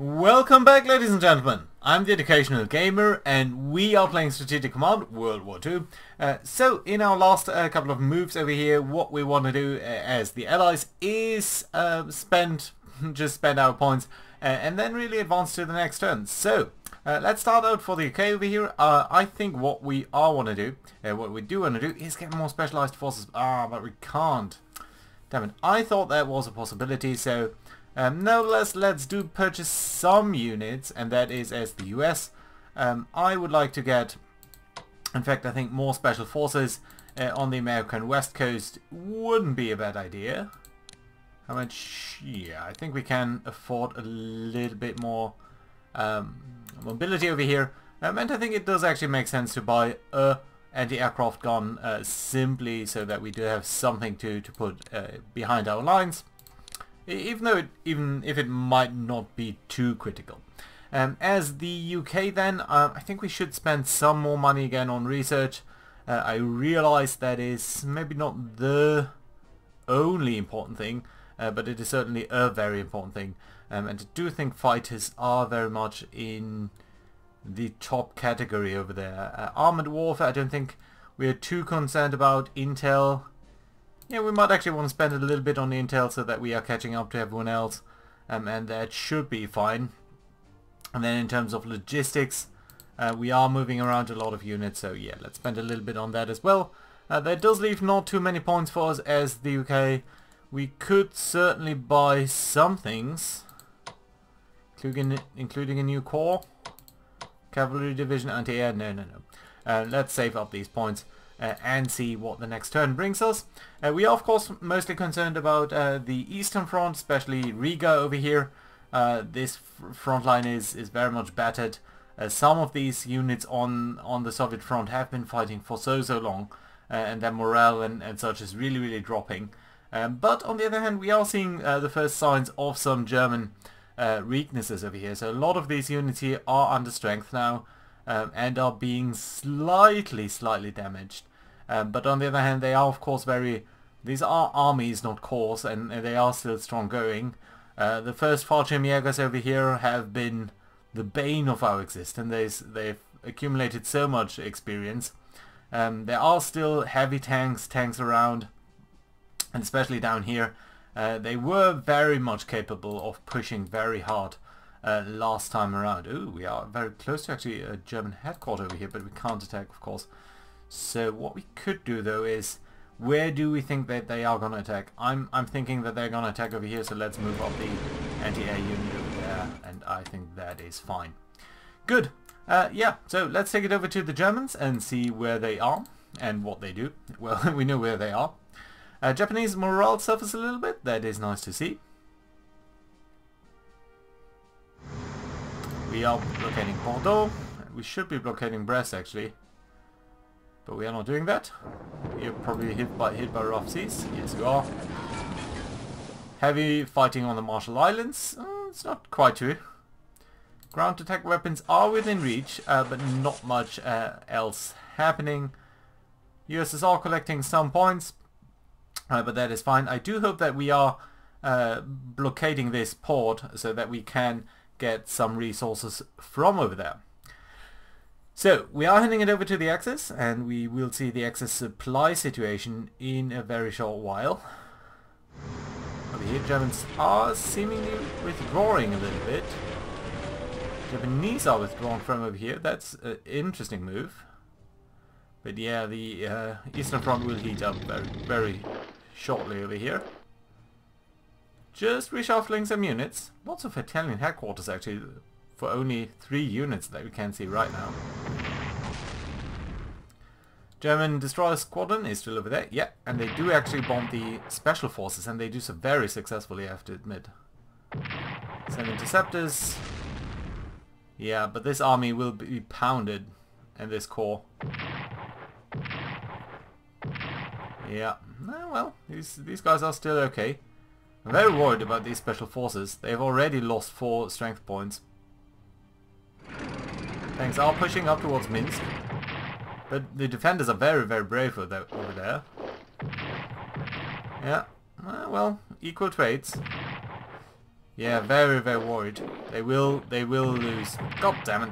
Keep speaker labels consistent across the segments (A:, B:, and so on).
A: Welcome back, ladies and gentlemen. I'm the Educational Gamer and we are playing Strategic Command World War II. So in our last couple of moves over here, what we want to do as the Allies is spend our points and then really advance to the next turn. So let's start out for the UK over here. I think what we do want to do is get more specialized forces. But we can't. Damn it. I thought that was a possibility, so nevertheless, let's purchase some units, and that is as the US. I would like to get, in fact, I think more special forces on the American West Coast wouldn't be a bad idea. How much? Yeah, I think we can afford a little bit more mobility over here. And I think it does actually make sense to buy a anti-aircraft gun simply so that we do have something to put behind our lines. Even if it might not be too critical. As the UK then, I think we should spend some more money again on research. I realize that is maybe not the only important thing, but it is certainly a very important thing. And I do think fighters are very much in the top category over there. Armored warfare, I don't think we're too concerned about. Intel, yeah, we might actually want to spend a little bit on the intel so that we are catching up to everyone else, and that should be fine. And then in terms of logistics, we are moving around a lot of units, so yeah, let's spend a little bit on that as well. That does leave not too many points for us as the UK. We could certainly buy some things, including a new corps, cavalry division, anti-air. No. Let's save up these points. And see what the next turn brings us. We are of course mostly concerned about the Eastern Front, especially Riga over here. This front line is very much battered. Some of these units on the Soviet front have been fighting for so long, and their morale and such is really dropping. But on the other hand, we are seeing the first signs of some German weaknesses over here. So a lot of these units here are under strength now and are being slightly damaged. But on the other hand, they are of course these are armies, not corps, and they are still strong going. The first Fallschirmjägers over here have been the bane of our existence. They've accumulated so much experience. There are still heavy tanks around, and especially down here. They were very much capable of pushing very hard last time around. Ooh, we are very close to actually a German headquarters over here, but we can't attack, of course. So what we could do though is, where do we think that they are going to attack? I'm thinking that they're going to attack over here, so let's move up the anti-air unit over there, and I think that is fine. Good. Yeah, so let's take it over to the Germans and see where they are and what they do. Well, we know where they are. Japanese morale suffers a little bit. That is nice to see. We are blockading Bordeaux. We should be blockading Brest actually. But we are not doing that. You're probably hit by rough seas. Yes, you are. Heavy fighting on the Marshall Islands. It's not quite true. Ground attack weapons are within reach, but not much else happening. USSR collecting some points, but that is fine. I do hope that we are blockading this port so that we can get some resources from over there. So we are handing it over to the Axis, and we will see the Axis supply situation in a very short while. Over here, Germans are seemingly withdrawing a little bit. Japanese are withdrawn from over here. That's an interesting move. But yeah, the Eastern Front will heat up very shortly over here. Just reshuffling some units. Lots of Italian headquarters actually, for only 3 units that we can see right now. German destroyer squadron is still over there. Yeah, and they do actually bomb the special forces, and they do so very successfully, I have to admit. Some interceptors. Yeah, but this army will be pounded, and this corps. Yeah, well, these guys are still okay. I'm very worried about these special forces. They've already lost 4 strength points. Tanks are pushing up towards Minsk. But the defenders are very brave over there. Yeah, well, equal trades. Yeah, very, very worried. They will lose. God damn it.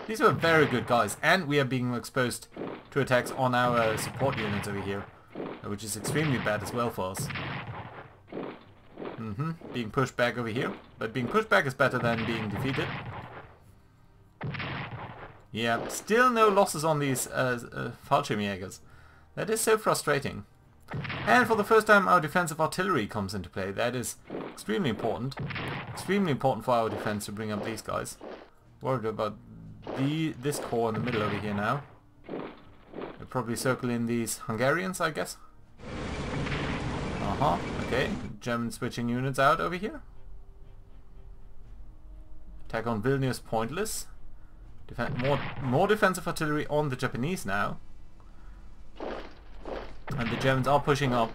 A: These are very good guys, and we are being exposed to attacks on our support units over here, which is extremely bad as well for us. Being pushed back over here, but being pushed back is better than being defeated. Yeah, still no losses on these Fallschirmjägers. That is so frustrating. And for the first time our defensive artillery comes into play. That is extremely important. Extremely important for our defense to bring up these guys. Worried about this core in the middle over here now. They'll probably circle in these Hungarians, I guess. Okay. German switching units out over here. Attack on Vilnius pointless. More defensive artillery on the Japanese now. And the Germans are pushing up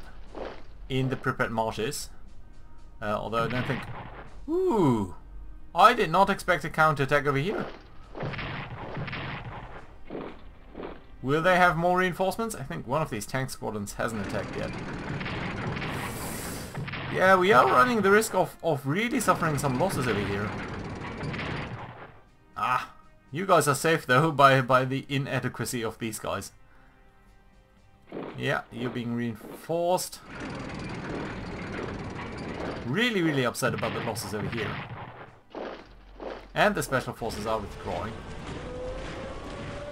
A: in the Pripyat marshes. Although I don't think... Ooh! I did not expect a counterattack over here. Will they have more reinforcements? I think one of these tank squadrons hasn't attacked yet. Yeah, we are running the risk of really suffering some losses over here. Ah! You guys are safe though by the inadequacy of these guys. Yeah, you're being reinforced. Really, really upset about the losses over here. And the special forces are withdrawing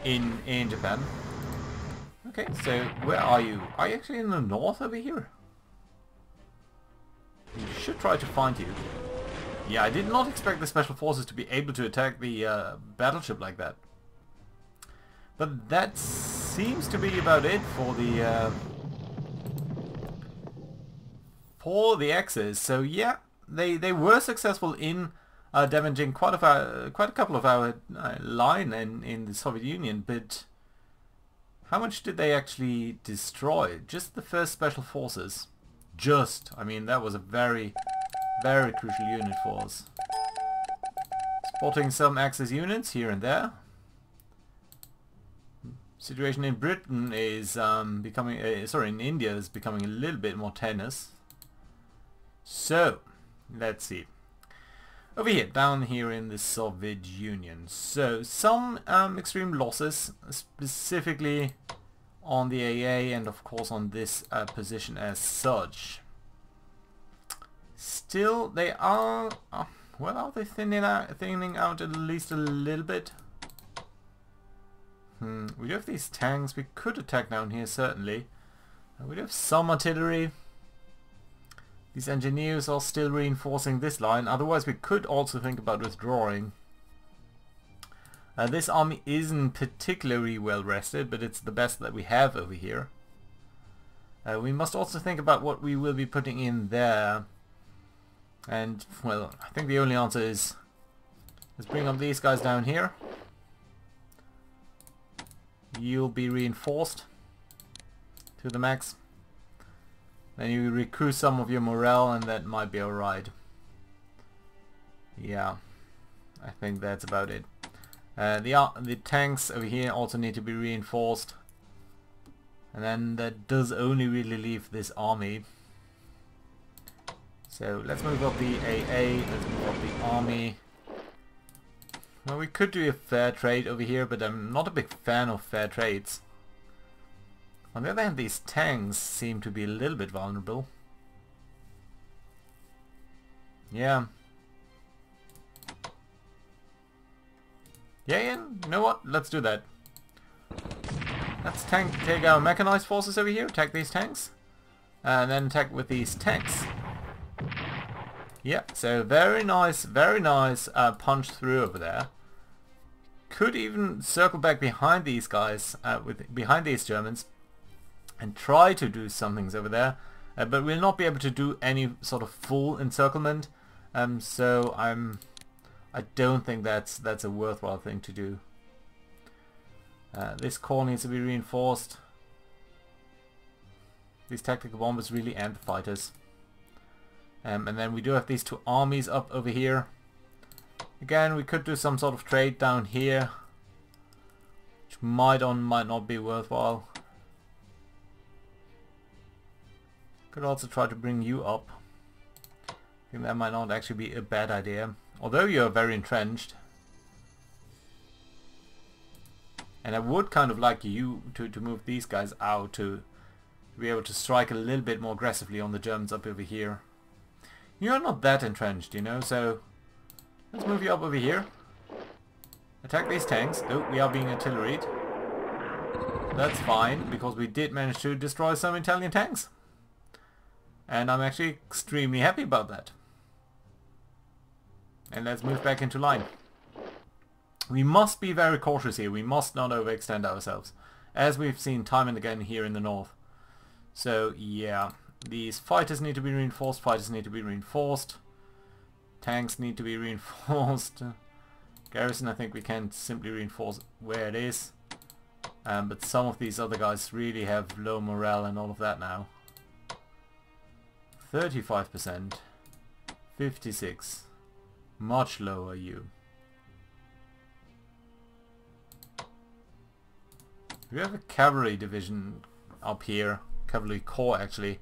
A: in Japan. Okay, so where are you? Are you actually in the north over here? We should try to find you. Yeah, I did not expect the special forces to be able to attack the battleship like that. But that seems to be about it for the Axis. So yeah, they were successful in damaging quite a couple of our line in the Soviet Union, but how much did they actually destroy? Just the first special forces. I mean, that was a very, very crucial unit for us. Spotting some Axis units here and there. Situation in Britain is in India is becoming a little bit more tense. So, let's see. Over here, down here in the Soviet Union. So, some extreme losses, specifically on the AA and of course on this position as such. Still, they are... well, are they thinning out at least a little bit? We do have these tanks. We could attack down here, certainly. We do have some artillery. These engineers are still reinforcing this line. Otherwise, we could also think about withdrawing. This army isn't particularly well rested, but it's the best that we have over here. We must also think about what we will be putting in there. And, well, I think the only answer is... let's bring up these guys down here. You'll be reinforced to the max. Then you recruit some of your morale and that might be alright. Yeah, I think that's about it. The tanks over here also need to be reinforced. And then that does only really leave this army. So let's move up the AA, let's move up the army. Well, we could do a fair trade over here, but I'm not a big fan of fair trades. On the other hand, these tanks seem to be a little bit vulnerable. Yeah. Yeah, you know what? Let's do that. Let's take our mechanized forces over here, attack these tanks. And then attack with these tanks. Yeah, so very nice punch through over there. Could even circle back behind these guys, behind these Germans, and try to do some things over there, but we'll not be able to do any sort of full encirclement. So I don't think that's a worthwhile thing to do. This core needs to be reinforced. These tactical bombers really and the fighters. And then we do have these two armies up over here. Again, we could do some sort of trade down here, which might not be worthwhile. Could also try to bring you up. think that might not actually be a bad idea. Although you're very entrenched. And I would kind of like you to move these guys out to be able to strike a little bit more aggressively on the Germans up over here. You're not that entrenched, you know, so let's move you up over here. Attack these tanks. Oh, we are being artilleried. That's fine, because we did manage to destroy some Italian tanks. And I'm actually extremely happy about that. And let's move back into line. We must be very cautious here. We must not overextend ourselves, as we've seen time and again here in the north. So yeah, these fighters need to be reinforced. Fighters need to be reinforced. Tanks need to be reinforced. Garrison, I think we can simply reinforce where it is. But some of these other guys really have low morale and all of that now. 35%. 56. Much lower, you. We have a cavalry division up here. Cavalry corps, actually.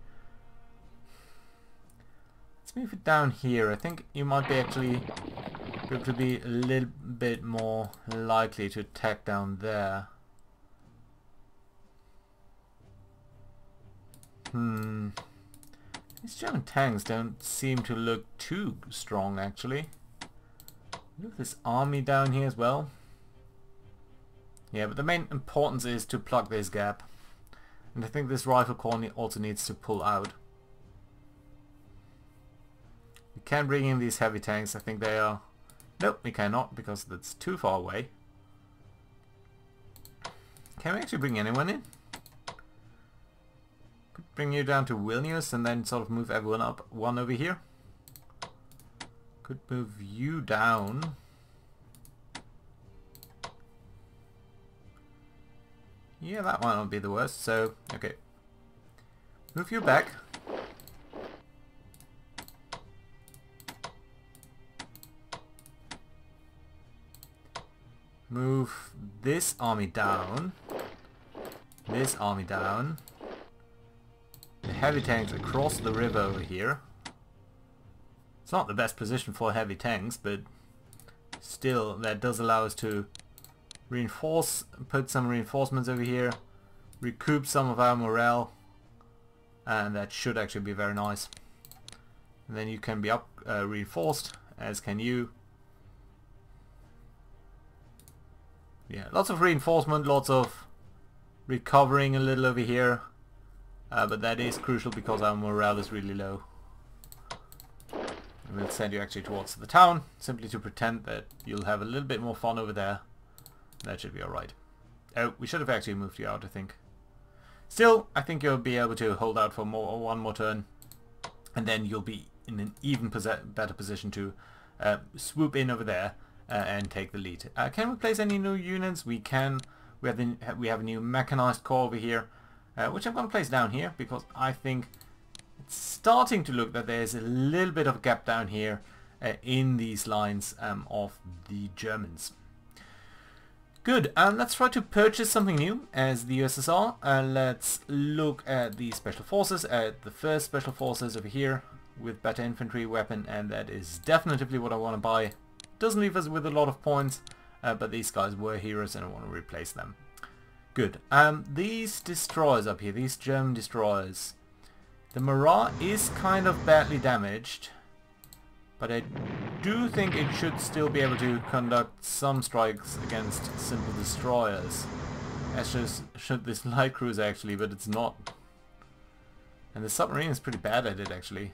A: Let's move it down here. I think you might be actually able to be a little bit more likely to attack down there. These German tanks don't seem to look too strong, actually. Look at this army down here as well. Yeah, but the main importance is to plug this gap. And I think this rifle corps also needs to pull out. We can bring in these heavy tanks. I think they are... Nope, we cannot, because that's too far away. Can we actually bring anyone in? Could bring you down to Vilnius and then sort of move everyone up one over here. Could move you down. Yeah, that might not be the worst, so, okay. Move you back. Move this army down. This army down. The heavy tanks across the river over here. It's not the best position for heavy tanks, but still that does allow us to reinforce, put some reinforcements over here, recoup some of our morale, and that should actually be very nice. And then you can be reinforced, as can you. Yeah, lots of reinforcement, lots of recovering a little over here, but that is crucial because our morale is really low. And we'll send you actually towards the town, simply to pretend that you'll have a little bit more fun over there. That should be alright. Oh, we should have actually moved you out, I think. Still, I think you'll be able to hold out for one more turn, and then you'll be in an even better position to swoop in over there and take the lead. Can we place any new units? We can. We have a new mechanized corps over here, which I'm going to place down here because I think it's starting to look that there's a little bit of a gap down here in these lines of the Germans. Good, let's try to purchase something new as the USSR. Let's look at the special forces, at the first special forces over here with better infantry weapon, and that is definitely what I want to buy. Doesn't leave us with a lot of points, but these guys were heroes and I want to replace them. Good, these destroyers up here, these German destroyers, the Murat is kind of badly damaged, but I do think it should still be able to conduct some strikes against simple destroyers. As should this light cruiser actually, but it's not. And the submarine is pretty bad at it actually.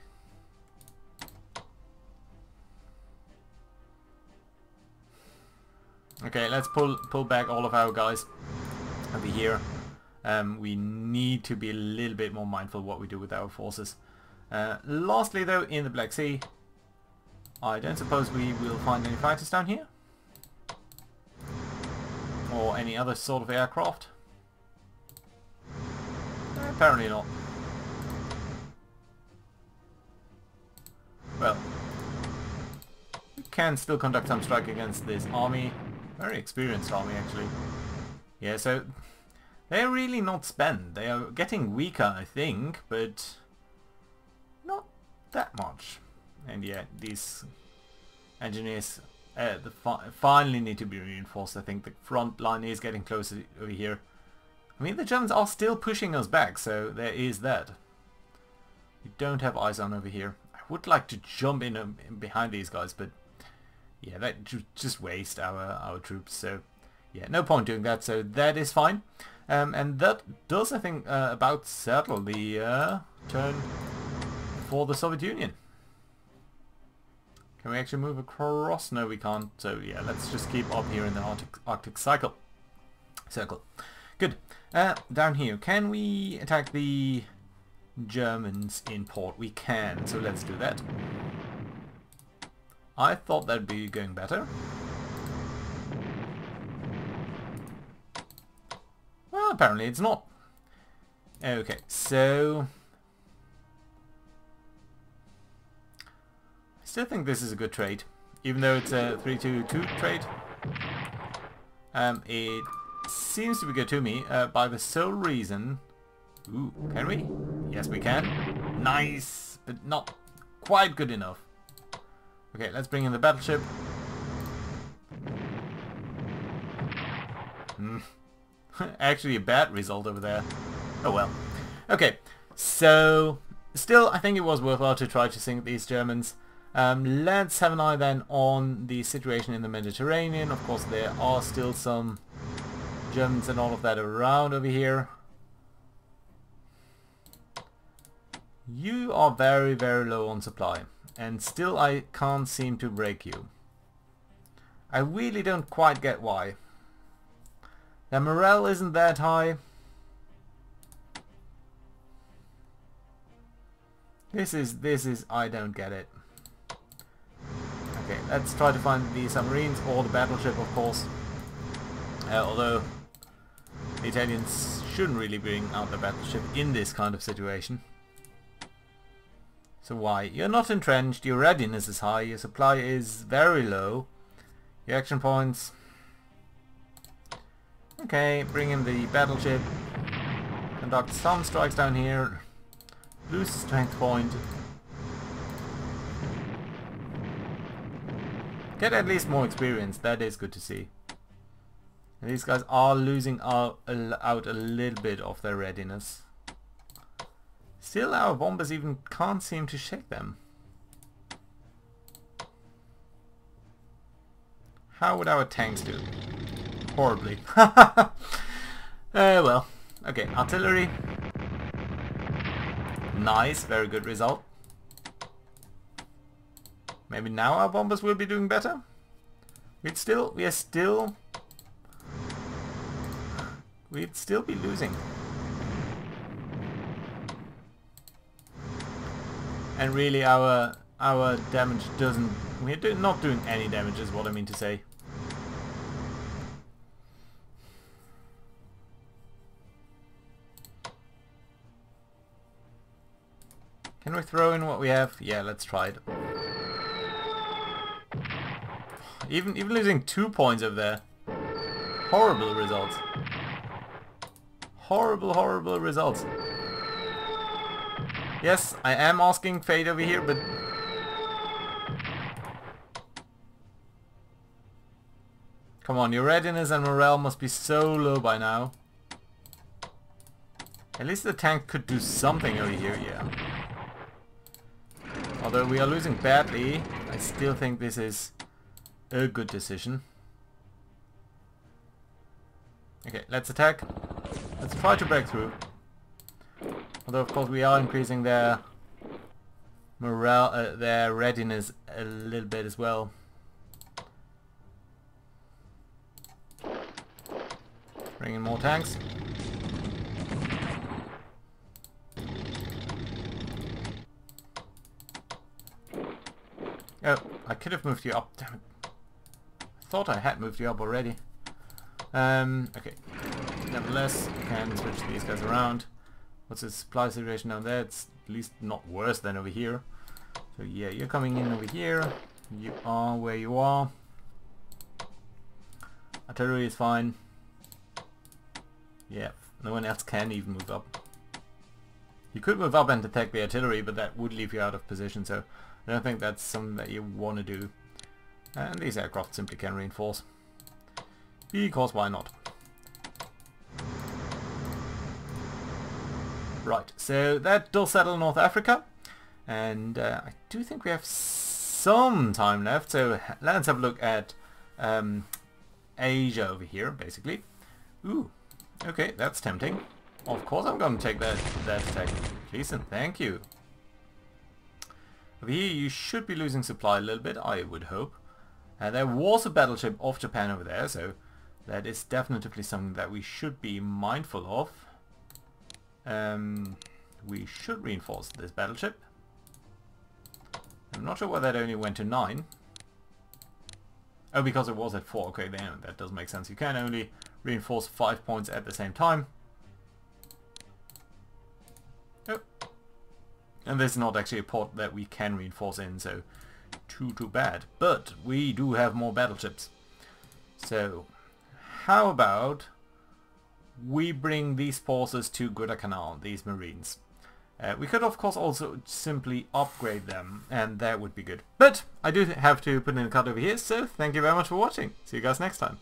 A: Okay, let's pull back all of our guys over here. We need to be a little bit more mindful of what we do with our forces. Lastly though, in the Black Sea, I don't suppose we will find any fighters down here? Or any other sort of aircraft? Apparently not. Well, we can still conduct some strike against this army. Very experienced army actually. Yeah, so they're really not spent. They are getting weaker I think, but not that much. And yeah, these engineers finally need to be reinforced. I think the front line is getting closer over here. I mean, the Germans are still pushing us back, so there is that. We don't have eyes on over here. I would like to jump in behind these guys, but yeah, that just waste our troops. So yeah, no point doing that. So that is fine. And that does, I think, about settle the turn for the Soviet Union. Can we actually move across? No, we can't. So yeah, let's just keep up here in the Arctic circle. Good. Down here, can we attack the Germans in port? We can, so let's do that. I thought that'd be going better. Well, apparently it's not. Okay, so I still think this is a good trade, even though it's a 3-2-2 trade. It seems to be good to me by the sole reason. Ooh, can we? Yes, we can. Nice, but not quite good enough. Okay, let's bring in the battleship. Actually a bad result over there. Oh well. Okay, so still I think it was worthwhile to try to sink these Germans. Let's have an eye then on the situation in the Mediterranean. Of course there are still some Germans and all of that around over here. You are very, very low on supply, and still I can't seem to break you. I really don't quite get why. Their morale isn't that high. This is I don't get it. Okay, let's try to find the submarines or the battleship, of course. Although the Italians shouldn't really bring out the battleship in this kind of situation. So why? You're not entrenched, your readiness is high, your supply is very low, your action points... Okay, bring in the battleship, conduct some strikes down here, lose the strength point, get at least more experience, that is good to see. And these guys are losing out a little bit of their readiness. Still our bombers even can't seem to shake them. How would our tanks do? Horribly. Well, okay, artillery. Nice, very good result. Maybe now our bombers will be doing better? We'd still be losing. And really our damage doesn't... We're not doing any damage is what I mean to say. Can we throw in what we have? Yeah, let's try it. Even losing 2 points over there. Horrible results. Horrible results. Yes, I am asking fate over here, but... Come on, your readiness and morale must be so low by now. At least the tank could do something over here, yeah. Although we are losing badly, I still think this is a good decision. Okay, let's attack. Let's try to break through. Although of course we are increasing their morale, their readiness a little bit as well. Bring in more tanks. Oh, I could have moved you up. Damn it. I thought I had moved you up already. Okay. Nevertheless, we can switch these guys around. What's the supply situation down there? It's at least not worse than over here. So yeah, you're coming in over here. You are where you are. Artillery is fine. Yeah, no one else can even move up. You could move up and attack the artillery, but that would leave you out of position, so I don't think that's something that you want to do. And these aircraft simply can reinforce. Because why not? Right, so that does settle North Africa. And I do think we have some time left, so let's have a look at Asia over here, basically. Ooh, okay, that's tempting. Of course I'm going to take that attack. Please and thank you. Over here you should be losing supply a little bit, I would hope. There was a battleship off Japan over there, so that is definitely something that we should be mindful of. We should reinforce this battleship. I'm not sure why that only went to 9. Oh, because it was at 4. Okay, then that does make sense. You can only reinforce 5 points at the same time. Oh. And this is not actually a port that we can reinforce in, so too bad. But we do have more battleships. So, how about we bring these forces to Guadalcanal, these marines. We could of course also simply upgrade them, and that would be good. But I do have to put in a cut over here, so thank you very much for watching. See you guys next time.